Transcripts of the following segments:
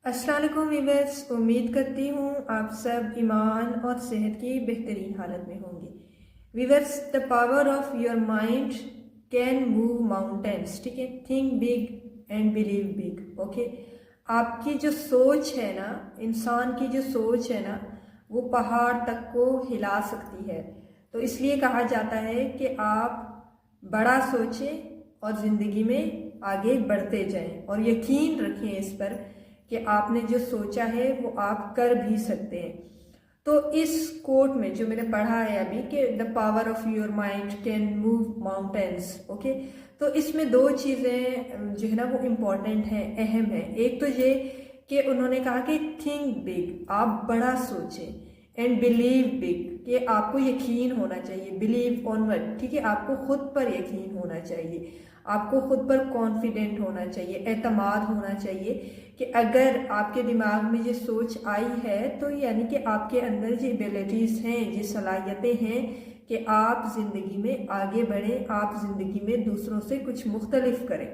अस्सलाम वालेकुम वीवर्स, उम्मीद करती हूँ आप सब ईमान और सेहत की बेहतरीन हालत में होंगे। Viewers, the power of your mind can move mountains. ठीक है, think big and believe big. Okay, आपकी जो सोच है ना, इंसान की जो सोच है ना, वो पहाड़ तक को हिला सकती है। तो इसलिए कहा जाता है कि आप बड़ा सोचें और ज़िंदगी में आगे बढ़ते जाएं और यकीन रखें इस पर कि आपने जो सोचा है वो आप कर भी सकते हैं। तो इस कोट में जो मैंने पढ़ा है अभी कि the power of your mind can move mountains. Okay, तो इसमें दो चीज़ें जो है ना वो इम्पोर्टेंट हैं, अहम है। एक तो ये कि उन्होंने कहा कि थिंक बिग, आप बड़ा सोचें, एंड बिलीव बिग, कि आपको यकीन होना चाहिए। Believe on what? ठीक है, आपको खुद पर यकीन होना चाहिए, आपको खुद पर कॉन्फिडेंट होना चाहिए, एतमाद होना चाहिए कि अगर आपके दिमाग में ये सोच आई है तो यानी कि आपके अंदर ये एबिलिटीज़ हैं, ये सलाहियतें हैं कि आप ज़िंदगी में आगे बढ़ें, आप ज़िंदगी में दूसरों से कुछ मुख्तलिफ करें।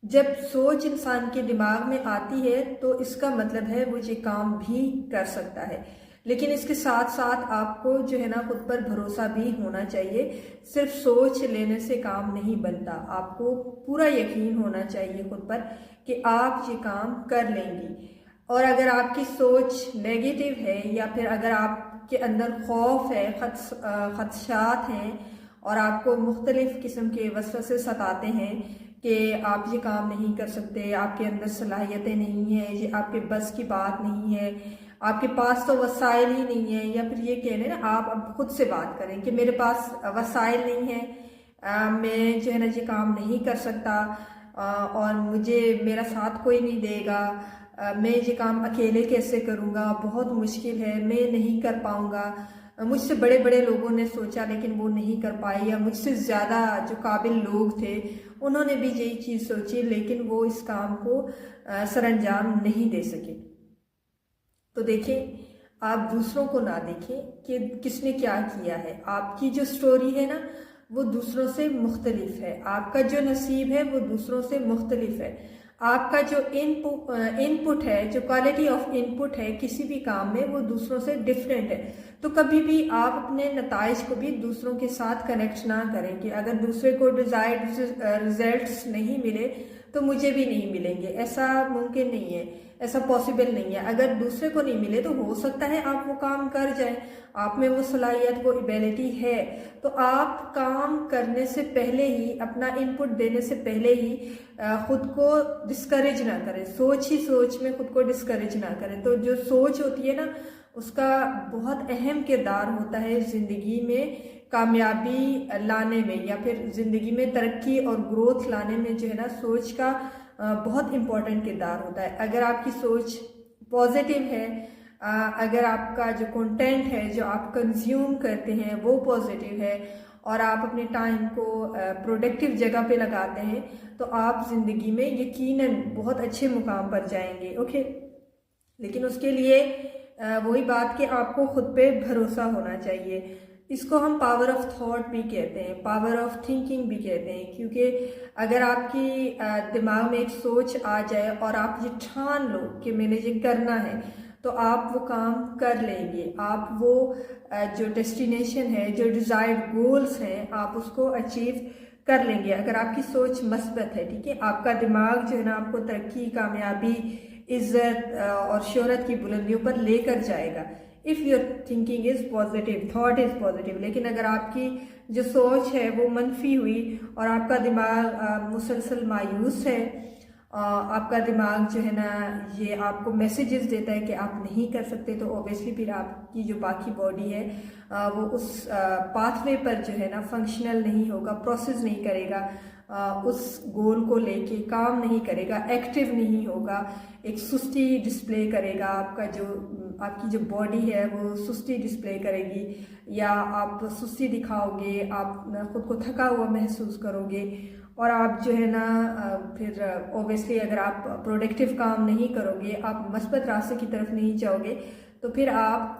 जब सोच इंसान के दिमाग में आती है तो इसका मतलब है वो ये काम भी कर सकता है। लेकिन इसके साथ साथ आपको जो है ना खुद पर भरोसा भी होना चाहिए। सिर्फ सोच लेने से काम नहीं बनता, आपको पूरा यकीन होना चाहिए खुद पर कि आप ये काम कर लेंगी। और अगर आपकी सोच नेगेटिव है या फिर अगर आपके अंदर खौफ है, खदशात हैं और आपको मुख्तलिफ किस्म के वसवसे सताते हैं कि आप ये काम नहीं कर सकते, आपके अंदर सलाहियतें नहीं हैं, ये आपके बस की बात नहीं है, आपके पास तो वसाइल ही नहीं है, या फिर ये कह लें ना, आप अब खुद से बात करें कि मेरे पास वसाइल नहीं है, मैं जो है ना ये काम नहीं कर सकता, और मुझे मेरा साथ कोई नहीं देगा, मैं ये काम अकेले कैसे करूँगा, बहुत मुश्किल है, मैं नहीं कर पाऊँगा, मुझसे बड़े बड़े लोगों ने सोचा लेकिन वो नहीं कर पाए, या मुझसे ज़्यादा जो काबिल लोग थे उन्होंने भी यही चीज़ सोची लेकिन वो इस काम को सरअंजाम नहीं दे सके। तो देखें, आप दूसरों को ना देखें कि किसने क्या किया है। आपकी जो स्टोरी है ना वो दूसरों से मुख्तलिफ है, आपका जो नसीब है वो दूसरों से मुख्तलिफ है, आपका जो इनपुट है, जो क्वालिटी ऑफ इनपुट है किसी भी काम में वो दूसरों से डिफरेंट है। तो कभी भी आप अपने नताइज को भी दूसरों के साथ कनेक्ट ना करें कि अगर दूसरे को डिजायर्ड रिजल्ट्स नहीं मिले तो मुझे भी नहीं मिलेंगे। ऐसा मुमकिन नहीं है, ऐसा पॉसिबल नहीं है। अगर दूसरे को नहीं मिले तो हो सकता है आप वो काम कर जाएं, आप में वो सलाहियत, वो एबिलिटी है। तो आप काम करने से पहले ही, अपना इनपुट देने से पहले ही खुद को डिस्करेज ना करें, सोच ही सोच में खुद को डिस्करेज ना करें। तो जो सोच होती है ना उसका बहुत अहम किरदार होता है ज़िंदगी में कामयाबी लाने में, या फिर ज़िंदगी में तरक्की और ग्रोथ लाने में जो है ना सोच का बहुत इम्पोर्टेंट किरदार होता है। अगर आपकी सोच पॉजिटिव है, अगर आपका जो कंटेंट है जो आप कंज्यूम करते हैं वो पॉजिटिव है और आप अपने टाइम को प्रोडक्टिव जगह पे लगाते हैं तो आप ज़िंदगी में यकीनन बहुत अच्छे मुकाम पर जाएंगे। ओके, लेकिन उसके लिए वही बात कि आपको खुद पे भरोसा होना चाहिए। इसको हम पावर ऑफ थॉट भी कहते हैं, पावर ऑफ थिंकिंग भी कहते हैं, क्योंकि अगर आपकी दिमाग में एक सोच आ जाए और आप ये ठान लो कि मैंने ये करना है तो आप वो काम कर लेंगे। आप वो जो डेस्टिनेशन है, जो डिज़ायर्ड गोल्स हैं, आप उसको अचीव कर लेंगे अगर आपकी सोच मस्बत है। ठीक है, आपका दिमाग जो है ना आपको तरक्की, कामयाबी, इज्जत और शोहरत की बुलंदियों पर लेकर जाएगा। If your thinking is positive, thought is positive. लेकिन अगर आपकी जो सोच है वो मनफी हुई और आपका दिमाग मुसलसल मायूस है, आपका दिमाग जो है ना ये आपको मैसेजेस देता है कि आप नहीं कर सकते, तो ऑब्वियसली फिर आपकी जो बाकी बॉडी है वो उस पाथवे पर जो है ना फंक्शनल नहीं होगा, प्रोसेस नहीं करेगा, उस गोल को लेके काम नहीं करेगा, एक्टिव नहीं होगा, एक सुस्ती डिस्प्ले करेगा। आपकी जो बॉडी है वो सुस्ती डिस्प्ले करेगी, या आप सुस्ती दिखाओगे, आप खुद को थका हुआ महसूस करोगे, और आप जो है ना फिर ऑब्वियसली अगर आप प्रोडक्टिव काम नहीं करोगे, आप मस्बत रास्ते की तरफ नहीं जाओगे, तो फिर आप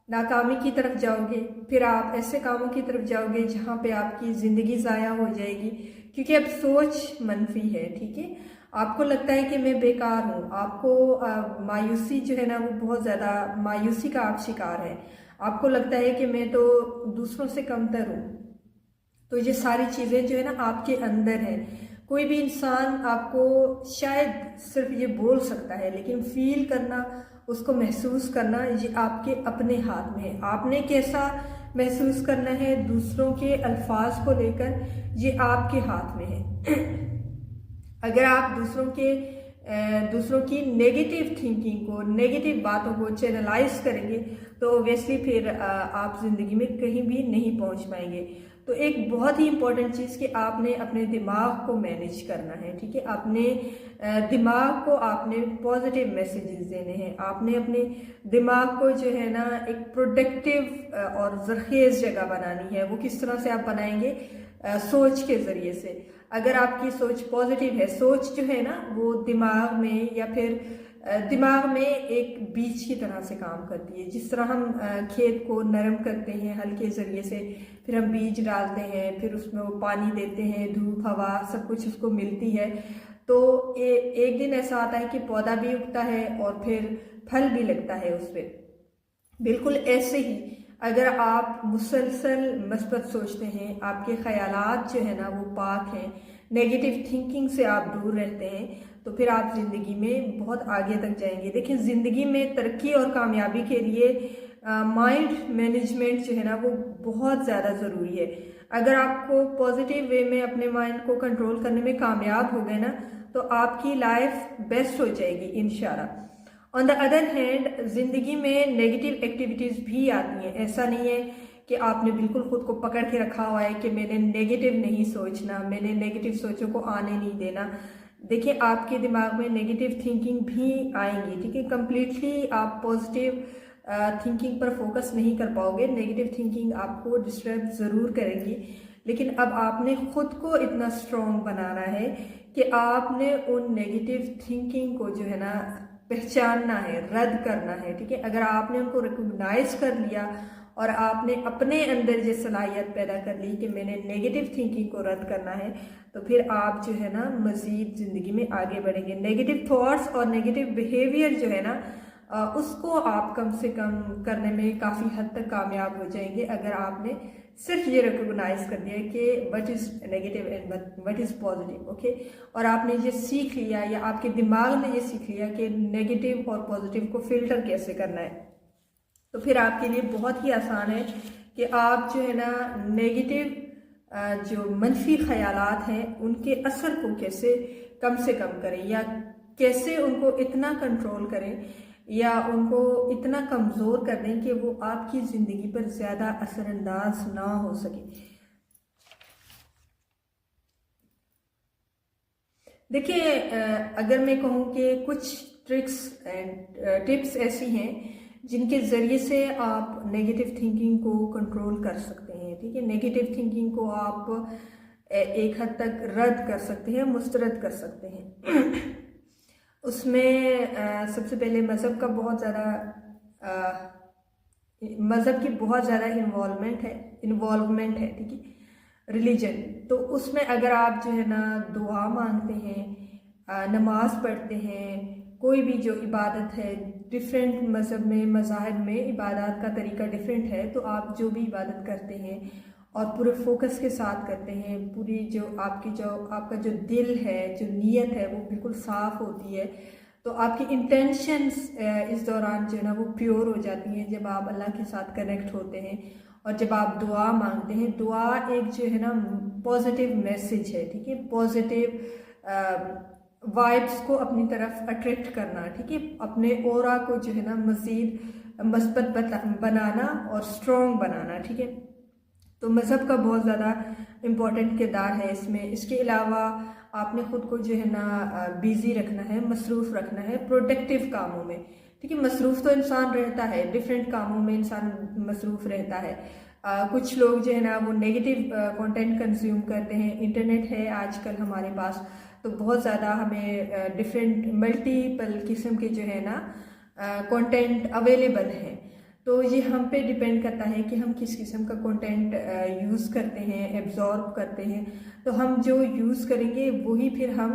नाकामी की तरफ जाओगे, फिर आप ऐसे कामों की तरफ जाओगे जहाँ पे आपकी ज़िंदगी ज़ाया हो जाएगी, क्योंकि अब सोच मनफी है। ठीक है, आपको लगता है कि मैं बेकार हूँ, आपको मायूसी जो है ना वो बहुत ज़्यादा मायूसी का आप शिकार हैं, आपको लगता है कि मैं तो दूसरों से कमतर हूँ। तो ये सारी चीज़ें जो है ना आपके अंदर है। कोई भी इंसान आपको शायद सिर्फ ये बोल सकता है, लेकिन फील करना, उसको महसूस करना, ये आपके अपने हाथ में है। आपने कैसा महसूस करना है दूसरों के अल्फाज को लेकर, ये आपके हाथ में है। अगर आप दूसरों की नेगेटिव थिंकिंग को, नेगेटिव बातों को चैनलाइज करेंगे तो ऑब्वियसली फिर आप ज़िंदगी में कहीं भी नहीं पहुंच पाएंगे। तो एक बहुत ही इंपॉर्टेंट चीज़ कि आपने अपने दिमाग को मैनेज करना है, ठीक है। अपने दिमाग को आपने पॉजिटिव मैसेजेस देने हैं, आपने अपने दिमाग को जो है ना एक प्रोडक्टिव और जरखेज़ जगह बनानी है। वो किस तरह से आप बनाएंगे? सोच के ज़रिए से। अगर आपकी सोच पॉजिटिव है, सोच जो है ना वो दिमाग में या फिर दिमाग में एक बीज की तरह से काम करती है। जिस तरह हम खेत को नरम करते हैं हल के ज़रिए से, फिर हम बीज डालते हैं, फिर उसमें वो पानी देते हैं, धूप हवा सब कुछ उसको मिलती है, तो एक दिन ऐसा आता है कि पौधा भी उगता है और फिर फल भी लगता है उस पर। बिल्कुल ऐसे ही अगर आप मुसलसल मस्बत सोचते हैं, आपके ख्यालात जो है ना वो पाक हैं, नेगेटिव थिंकिंग से आप दूर रहते हैं, तो फिर आप ज़िंदगी में बहुत आगे तक जाएंगे। देखिए, ज़िंदगी में तरक्की और कामयाबी के लिए माइंड मैनेजमेंट जो है ना वो बहुत ज़्यादा ज़रूरी है। अगर आपको पॉजिटिव वे में अपने माइंड को कंट्रोल करने में कामयाब हो गए ना, तो आपकी लाइफ बेस्ट हो जाएगी इंशाल्लाह। ऑन द अदर हैंड, जिंदगी में नेगेटिव एक्टिविटीज़ भी आती हैं। ऐसा नहीं है कि आपने बिल्कुल खुद को पकड़ के रखा हुआ है कि मैंने नेगेटिव नहीं सोचना, मैंने नेगेटिव सोचों को आने नहीं देना। देखिए, आपके दिमाग में नेगेटिव थिंकिंग भी आएंगी, ठीक है। कम्प्लीटली आप पॉजिटिव थिंकिंग पर फोकस नहीं कर पाओगे, नेगेटिव थिंकिंग आपको डिस्टर्ब ज़रूर करेंगी। लेकिन अब आपने खुद को इतना स्ट्रॉन्ग बनाना है कि आपने उन नेगेटिव थिंकिंग को जो है ना पहचानना है, रद्द करना है, ठीक है। अगर आपने उनको रिकॉग्नाइज कर लिया और आपने अपने अंदर ये सलाहियत पैदा कर ली कि मैंने नेगेटिव थिंकिंग को रद्द करना है, तो फिर आप जो है ना मज़ीद ज़िंदगी में आगे बढ़ेंगे। नेगेटिव थॉट्स और नेगेटिव बिहेवियर जो है ना उसको आप कम से कम करने में काफ़ी हद तक कामयाब हो जाएंगे, अगर आपने सिर्फ ये रिकॉग्नाइज कर दिया कि what is negative and what is positive, okay. और आपने ये सीख लिया या आपके दिमाग ने ये सीख लिया कि नेगेटिव और पॉजिटिव को फिल्टर कैसे करना है, तो फिर आपके लिए बहुत ही आसान है कि आप जो है ना नेगेटिव जो मनफी ख्यालात हैं उनके असर को कैसे कम से कम करें, या कैसे उनको इतना कंट्रोल करें या उनको इतना कमज़ोर कर दें कि वो आपकी ज़िंदगी पर ज़्यादा असरअंदाज ना हो सके। देखिए, अगर मैं कहूँ कि कुछ ट्रिक्स एंड टिप्स ऐसी हैं जिनके ज़रिए से आप नेगेटिव थिंकिंग को कंट्रोल कर सकते हैं, ठीक है। नेगेटिव थिंकिंग को आप एक हद तक रद्द कर सकते हैं, मुस्तरद कर सकते हैं। उसमें सबसे पहले मज़हब की बहुत ज़्यादा इन्वॉल्वमेंट है, ठीक है। रिलीजन, तो उसमें अगर आप जो है ना दुआ मांगते हैं, नमाज पढ़ते हैं, कोई भी जो इबादत है, डिफरेंट मज़हब में मज़ाहिब में इबादत का तरीका डिफरेंट है, तो आप जो भी इबादत करते हैं और पूरे फोकस के साथ करते हैं, पूरी जो आपका जो दिल है, जो नीयत है वो बिल्कुल साफ़ होती है, तो आपकी इंटेंशंस इस दौरान जो है ना वो प्योर हो जाती हैं जब आप अल्लाह के साथ कनेक्ट होते हैं। और जब आप दुआ मांगते हैं, दुआ एक जो है ना पॉजिटिव मैसेज है, ठीक है। पॉजिटिव वाइब्स को अपनी तरफ अट्रैक्ट करना, ठीक है। अपने ऑरा को जो है ना मज़ीद मस्बत बनाना और स्ट्रॉन्ग बनाना, ठीक है। तो मज़हब का बहुत ज़्यादा इम्पॉर्टेंट किरदार है इसमें। इसके अलावा आपने ख़ुद को जो है ना बिज़ी रखना है, मसरूफ़ रखना है प्रोडक्टिव कामों में, ठीक है। मसरूफ़ तो इंसान रहता है, डिफरेंट कामों में इंसान मसरूफ़ रहता है। कुछ लोग जो है ना वो नेगेटिव कंटेंट कंज्यूम करते हैं। इंटरनेट है आजकल हमारे पास, तो बहुत ज़्यादा हमें डिफरेंट मल्टीपल किस्म के जो है ना कंटेंट अवेलेबल हैं। तो ये हम पे डिपेंड करता है कि हम किस किस्म का कंटेंट यूज़ करते हैं, एब्जॉर्ब करते हैं। तो हम जो यूज़ करेंगे वही फिर हम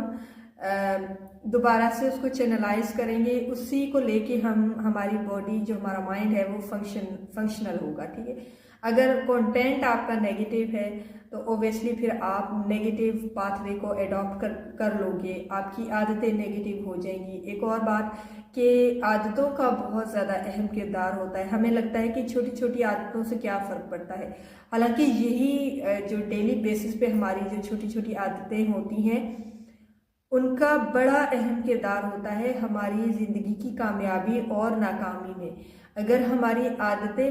दोबारा से उसको चैनलाइज करेंगे, उसी को लेके हमारी बॉडी जो हमारा माइंड है वो फंक्शनल होगा, ठीक है। अगर कंटेंट आपका नेगेटिव है तो ओबियसली फिर आप नेगेटिव पाथवे को एडॉप्ट कर लोगे, आपकी आदतें नेगेटिव हो जाएंगी। एक और बात कि आदतों का बहुत ज़्यादा अहम किरदार होता है। हमें लगता है कि छोटी छोटी आदतों से क्या फ़र्क पड़ता है, हालांकि यही जो डेली बेसिस पे हमारी जो छोटी छोटी आदतें होती हैं उनका बड़ा अहम किरदार होता है हमारी ज़िंदगी की कामयाबी और नाकामी में। अगर हमारी आदतें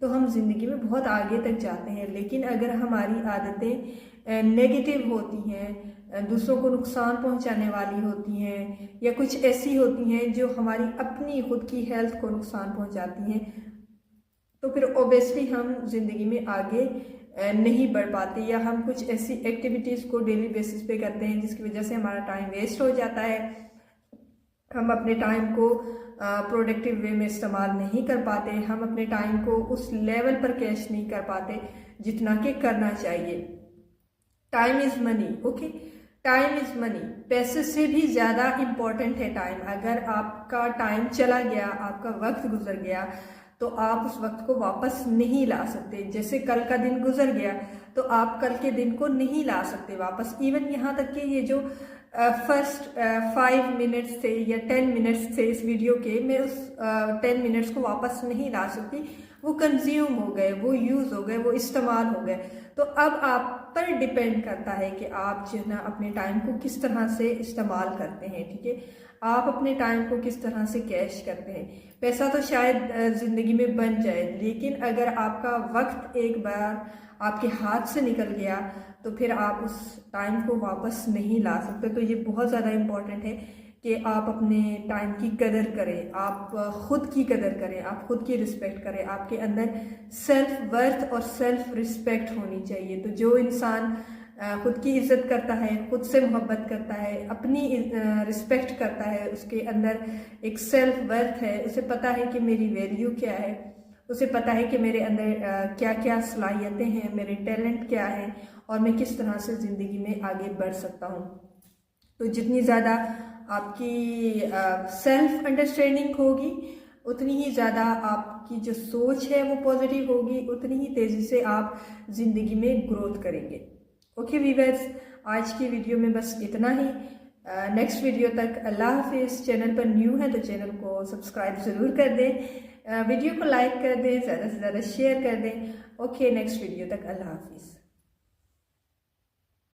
तो हम ज़िंदगी में बहुत आगे तक जाते हैं। लेकिन अगर हमारी आदतें नेगेटिव होती हैं, दूसरों को नुकसान पहुंचाने वाली होती हैं, या कुछ ऐसी होती हैं जो हमारी अपनी खुद की हेल्थ को नुकसान पहुंचाती हैं, तो फिर ओबियसली हम ज़िंदगी में आगे नहीं बढ़ पाते, या हम कुछ ऐसी एक्टिविटीज़ को डेली बेसिस पे करते हैं जिसकी वजह से हमारा टाइम वेस्ट हो जाता है। हम अपने टाइम को प्रोडक्टिव वे में इस्तेमाल नहीं कर पाते, हम अपने टाइम को उस लेवल पर कैश नहीं कर पाते जितना कि करना चाहिए। Time is money, okay, time is money, पैसे से भी ज़्यादा इम्पॉर्टेंट है टाइम। अगर आपका टाइम चला गया, आपका वक्त गुजर गया, तो आप उस वक्त को वापस नहीं ला सकते। जैसे कल का दिन गुजर गया तो आप कल के दिन को नहीं ला सकते वापस। इवन यहाँ तक कि ये जो फर्स्ट 5 मिनट्स थे या 10 मिनट्स थे इस वीडियो के, मैं उस 10 मिनट्स को वापस नहीं ला सकती। वो कंज्यूम हो गए, वो यूज़ हो गए, वो इस्तेमाल हो गए। तो अब आप पर डिपेंड करता है कि आप जो है ना अपने टाइम को किस तरह से इस्तेमाल करते हैं, ठीक है। आप अपने टाइम को किस तरह से कैश करते हैं। पैसा तो शायद ज़िंदगी में बन जाए, लेकिन अगर आपका वक्त एक बार आपके हाथ से निकल गया तो फिर आप उस टाइम को वापस नहीं ला सकते। तो ये बहुत ज़्यादा इम्पॉर्टेंट है कि आप अपने टाइम की कदर करें, आप खुद की कदर करें, आप खुद की रिस्पेक्ट करें। आपके अंदर सेल्फ वर्थ और सेल्फ रिस्पेक्ट होनी चाहिए। तो जो इंसान खुद की इज्जत करता है, खुद से मोहब्बत करता है, अपनी रिस्पेक्ट करता है, उसके अंदर एक सेल्फ वर्थ है, उसे पता है कि मेरी वैल्यू क्या है, उसे पता है कि मेरे अंदर क्या क्या सलाहियतें हैं, मेरे टैलेंट क्या हैं, और मैं किस तरह से ज़िंदगी में आगे बढ़ सकता हूँ। तो जितनी ज़्यादा आपकी सेल्फ अंडरस्टैंडिंग होगी, उतनी ही ज़्यादा आपकी जो सोच है वो पॉजिटिव होगी, उतनी ही तेज़ी से आप ज़िंदगी में ग्रोथ करेंगे। ओके वीवर्स, आज की वीडियो में बस इतना ही। नेक्स्ट वीडियो तक अल्लाह हाफिज़। चैनल पर न्यू है तो चैनल को सब्सक्राइब ज़रूर कर दें, वीडियो को लाइक कर दें, ज़्यादा से ज़्यादा शेयर कर दें। ओके, नेक्स्ट वीडियो तक अल्लाह हाफिज़।